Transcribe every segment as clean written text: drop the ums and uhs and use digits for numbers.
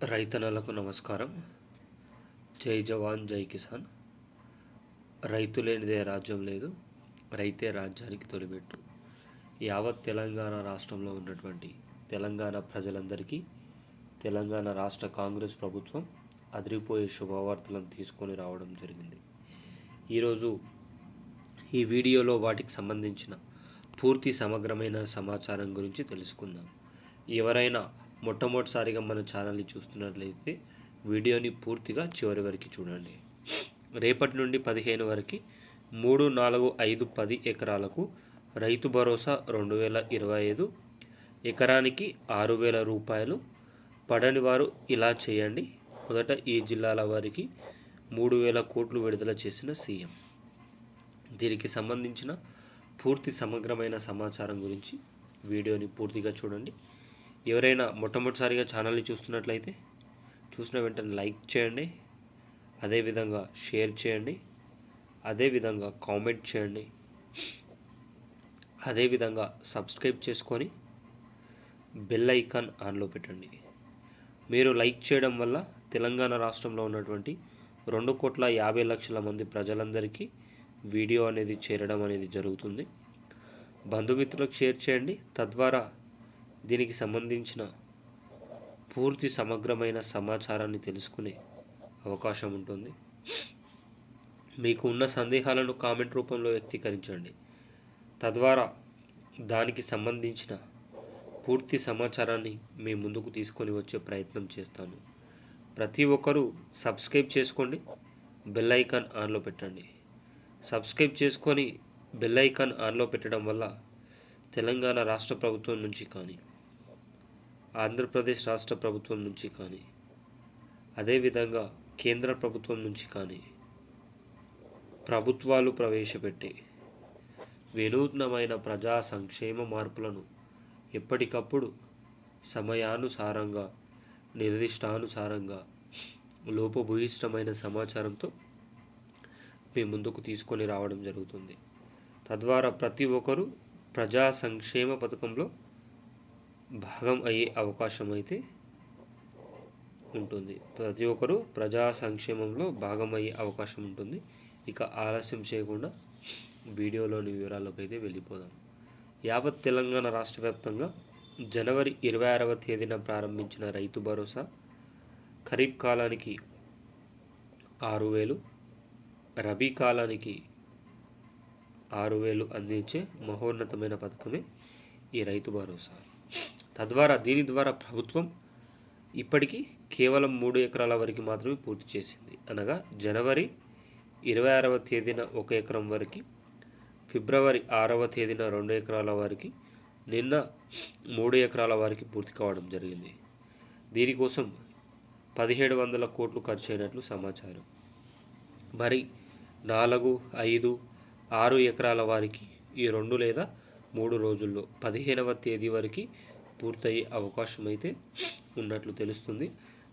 రైతన్నలకు నమస్కారం. జై జవాన్ జై కిసాన్. రైతు లేనిదే రాజ్యం లేదు, రైతే రాజ్యానికి తొలిమెట్టు. యావత్ తెలంగాణ రాష్ట్రంలో ఉన్నటువంటి తెలంగాణ ప్రజలందరికీ తెలంగాణ రాష్ట్ర కాంగ్రెస్ ప్రభుత్వం అదిరిపోయే శుభవార్తలను తీసుకొని రావడం జరిగింది. ఈరోజు ఈ వీడియోలో వాటికి సంబంధించిన పూర్తి సమగ్రమైన సమాచారం గురించి తెలుసుకుందాం. ఎవరైనా మొట్టమొదటిసారిగా మన ఛానల్ని చూస్తున్నట్లయితే వీడియోని పూర్తిగా చివరి వరకు చూడండి. రేపటి నుండి 15 వరకు 3, 4, 5, 10 ఎకరాలకు రైతు భరోసా 2025 ఎకరానికి 6,000 రూపాయలు. పడని వారు ఇలా చేయండి. మొదట ఈ జిల్లాల వారికి 3,000 కోట్లు విడుదల చేసిన సీఎం. దీనికి సంబంధించిన పూర్తి సమగ్రమైన సమాచారం గురించి వీడియోని పూర్తిగా చూడండి. ఎవరైనా మొట్టమొదటిసారిగా ఛానల్ని చూస్తున్నట్లయితే చూసిన వెంటనే లైక్ చేయండి, అదేవిధంగా షేర్ చేయండి, అదేవిధంగా కామెంట్ చేయండి, అదేవిధంగా సబ్స్క్రైబ్ చేసుకొని బెల్ ఐకాన్ ఆన్లో పెట్టండి. మీరు లైక్ చేయడం వల్ల తెలంగాణ రాష్ట్రంలో ఉన్నటువంటి 2,50,00,000 మంది ప్రజలందరికీ వీడియో అనేది చేరడం అనేది జరుగుతుంది. బంధుమిత్రులకు షేర్ చేయండి. తద్వారా దీనికి సంబంధించిన పూర్తి సమగ్రమైన సమాచారాన్ని తెలుసుకునే అవకాశం ఉంటుంది. మీకు ఉన్న సందేహాలను కామెంట్ రూపంలో వ్యక్తీకరించండి. తద్వారా దానికి సంబంధించిన పూర్తి సమాచారాన్ని మీ ముందుకు తీసుకొని వచ్చే ప్రయత్నం చేస్తాను. ప్రతి ఒక్కరూ సబ్స్క్రైబ్ చేసుకోండి, బెల్ ఐకాన్ ఆన్లో పెట్టండి. సబ్స్క్రైబ్ చేసుకొని బెల్ ఐకాన్ ఆన్లో పెట్టడం వల్ల తెలంగాణ రాష్ట్ర ప్రభుత్వం నుంచి కానీ, ఆంధ్రప్రదేశ్ రాష్ట్ర ప్రభుత్వం నుంచి కానీ, అదేవిధంగా కేంద్ర ప్రభుత్వం నుంచి కానీ ప్రభుత్వాలు ప్రవేశపెట్టే వినూత్నమైన ప్రజా సంక్షేమ మార్పులను ఎప్పటికప్పుడు సమయానుసారంగా, నిర్దిష్టానుసారంగా, లోపభూయిష్టమైన సమాచారంతో మీ ముందుకు తీసుకొని రావడం జరుగుతుంది. తద్వారా ప్రతి ఒక్కరూ ప్రజా సంక్షేమ పథకంలో భాగం అయ్యే అవకాశం అయితే ఉంటుంది. ప్రతి ఒక్కరూ ప్రజా సంక్షేమంలో భాగం అయ్యే అవకాశం ఉంటుంది. ఇక ఆలస్యం చేయకుండా వీడియోలోని వివరాల్లోకి అయితే వెళ్ళిపోదాం. యావత్ తెలంగాణ రాష్ట్ర వ్యాప్తంగా జనవరి 26వ తేదీన ప్రారంభించిన రైతు భరోసా ఖరీఫ్ కాలానికి 6,000, రబీ కాలానికి 6,000 అందించే మహోన్నతమైన పథకమే ఈ రైతు భరోసా. తద్వారా దీని ద్వారా ప్రభుత్వం ఇప్పటికీ కేవలం 3 ఎకరాల వరకు మాత్రమే పూర్తి చేసింది. అనగా జనవరి 26వ తేదీన 1 ఎకరం వరకు, ఫిబ్రవరి 6వ తేదీన 2 ఎకరాల వరకు, నిన్న 3 ఎకరాల వరకు పూర్తి కావడం జరిగింది. దీనికోసం 1,700 కోట్లు ఖర్చు అయినట్లు సమాచారం. మరి 4, 5, 6 ఎకరాల వారికి ఈ 2 లేదా 3 రోజుల్లో 15వ తేదీ వరకు పూర్తయ్యే అవకాశం అయితే ఉన్నట్లు తెలుస్తుంది.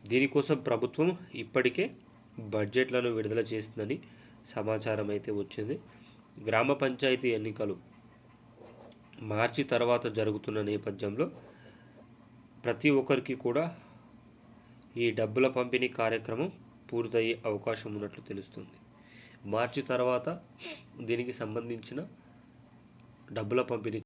దీనికోసం ప్రభుత్వం ఇప్పటికే బడ్జెట్లను విడుదల చేసిందని సమాచారం అయితే వచ్చింది. గ్రామ పంచాయతీ ఎన్నికలు మార్చి తర్వాత జరుగుతున్న నేపథ్యంలో ప్రతి ఒక్కరికి కూడా ఈ డబ్బుల పంపిణీ కార్యక్రమం పూర్తయ్యే అవకాశం ఉన్నట్లు తెలుస్తుంది. మార్చి తర్వాత దీనికి సంబంధించిన డబ్బుల పంపిణీ